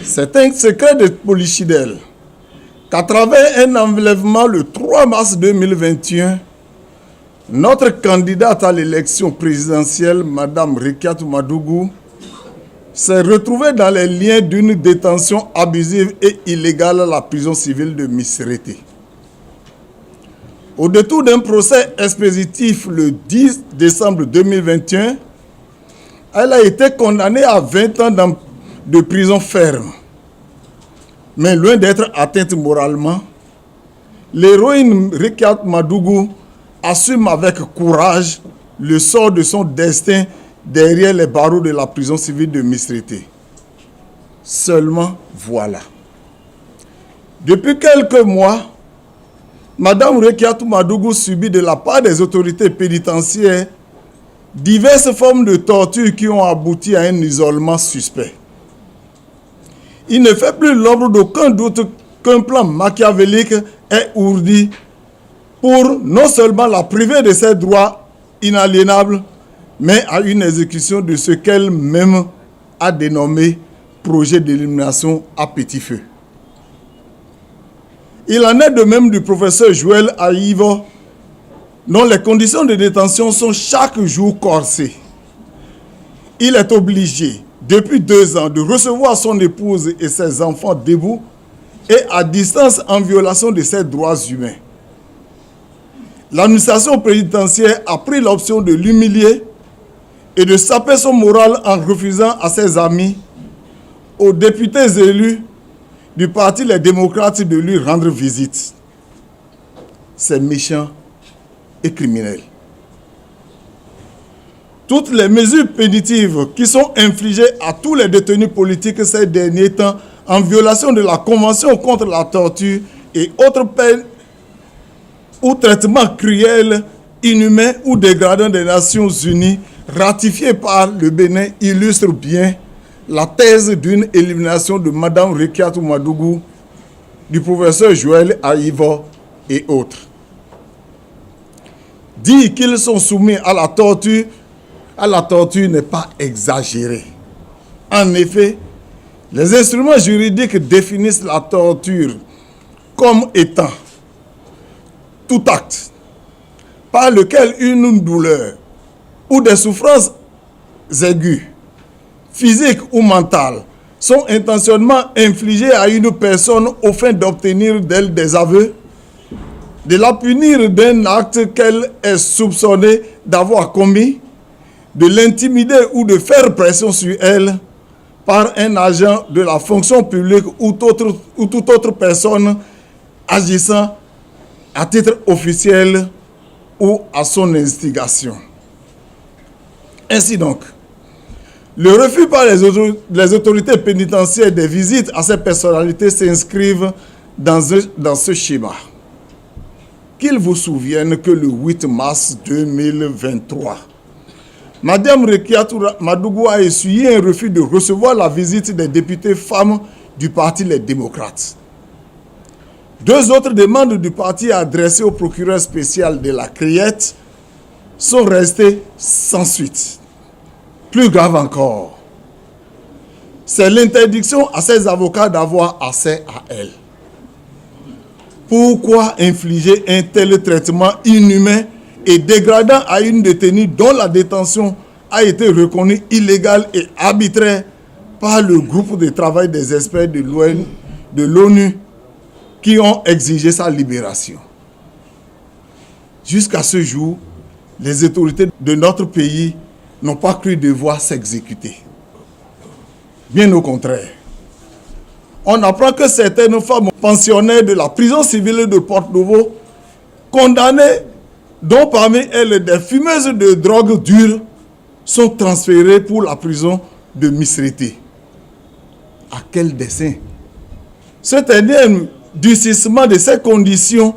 C'est un secret de Polichinelle qu'à travers un enlèvement le 3 mars 2021, notre candidate à l'élection présidentielle, Mme Rekiatou Madougou, s'est retrouvée dans les liens d'une détention abusive et illégale à la prison civile de Missérété. Au détour d'un procès expéditif le 10 décembre 2021, elle a été condamnée à 20 ans de prison ferme. Mais loin d'être atteinte moralement, l'héroïne Rekiatou Madougou assume avec courage le sort de son destin derrière les barreaux de la prison civile de Missérété. Seulement voilà. Depuis quelques mois, Mme Rekiatou Madougou subit de la part des autorités pénitentiaires diverses formes de torture qui ont abouti à un isolement suspect. Il ne fait plus l'ombre d'aucun doute qu'un plan machiavélique est ourdi pour non seulement la priver de ses droits inaliénables, mais à une exécution de ce qu'elle-même a dénommé projet d'élimination à petit feu. Il en est de même du professeur Joël Aïvo, dont les conditions de détention sont chaque jour corsées. Il est obligé, depuis 2 ans, de recevoir son épouse et ses enfants debout et à distance en violation de ses droits humains. L'administration pénitentiaire a pris l'option de l'humilier et de saper son moral en refusant à ses amis, aux députés élus du Parti Les Démocrates de lui rendre visite. C'est méchant et criminel. Toutes les mesures punitives qui sont infligées à tous les détenus politiques ces derniers temps en violation de la Convention contre la torture et autres peines ou traitements cruels, inhumains ou dégradants des Nations Unies ratifiés par le Bénin illustrent bien la thèse d'une élimination de Mme Rekiatou Madougou, du professeur Joël Aïvo et autres. Dire qu'ils sont soumis à la torture n'est pas exagéré. En effet, les instruments juridiques définissent la torture comme étant tout acte par lequel une douleur ou des souffrances aiguës, physiques ou mentales, sont intentionnellement infligées à une personne au fin d'obtenir d'elle des aveux, de la punir d'un acte qu'elle est soupçonnée d'avoir commis, de l'intimider ou de faire pression sur elle par un agent de la fonction publique ou toute autre personne agissant à titre officiel ou à son instigation. Ainsi donc, le refus par les autorités pénitentiaires des visites à ces personnalités s'inscrivent dans ce schéma. Qu'ils vous souviennent que le 8 mars 2023, Mme Rekiatou Madougou a essuyé un refus de recevoir la visite des députés femmes du Parti Les Démocrates. 2 autres demandes du parti adressées au procureur spécial de la Criette sont restées sans suite. Plus grave encore, c'est l'interdiction à ses avocats d'avoir accès à elle. Pourquoi infliger un tel traitement inhumain et dégradant à une détenue dont la détention a été reconnue illégale et arbitraire par le groupe de travail des experts de l'ONU qui ont exigé sa libération? Jusqu'à ce jour, les autorités de notre pays n'ont pas cru devoir s'exécuter. Bien au contraire. On apprend que certaines femmes pensionnaires de la prison civile de Porte-Novo, condamnées, dont parmi elles des fumeuses de drogue dure, sont transférées pour la prison de Missérété. À quel dessein? Cet énième durcissement de ces conditions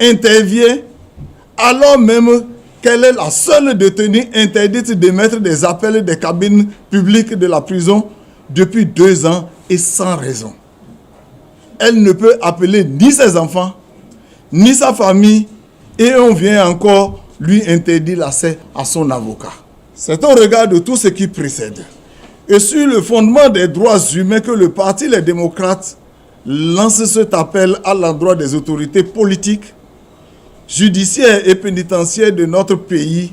intervient alors même qu'elle est la seule détenue interdite d'émettre des appels des cabines publiques de la prison depuis 2 ans et sans raison. Elle ne peut appeler ni ses enfants, ni sa famille, et on vient encore lui interdire l'accès à son avocat. C'est au regard de tout ce qui précède Et sur le fondement des droits humains que le Parti Les Démocrates lance cet appel à l'endroit des autorités politiques, judiciaires et pénitentiaires de notre pays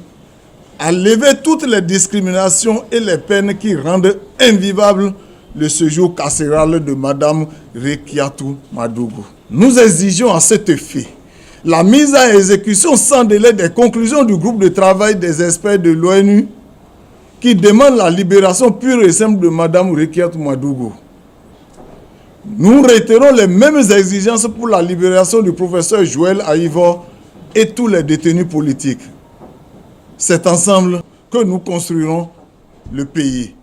à lever toutes les discriminations et les peines qui rendent invivable le séjour carcéral de Mme Rekiatou Madougou. Nous exigeons à cet effet la mise à exécution sans délai des conclusions du groupe de travail des experts de l'ONU qui demande la libération pure et simple de Mme Rekiatou Madougou. Nous réitérons les mêmes exigences pour la libération du professeur Joël Aïvor et tous les détenus politiques. C'est ensemble que nous construirons le pays.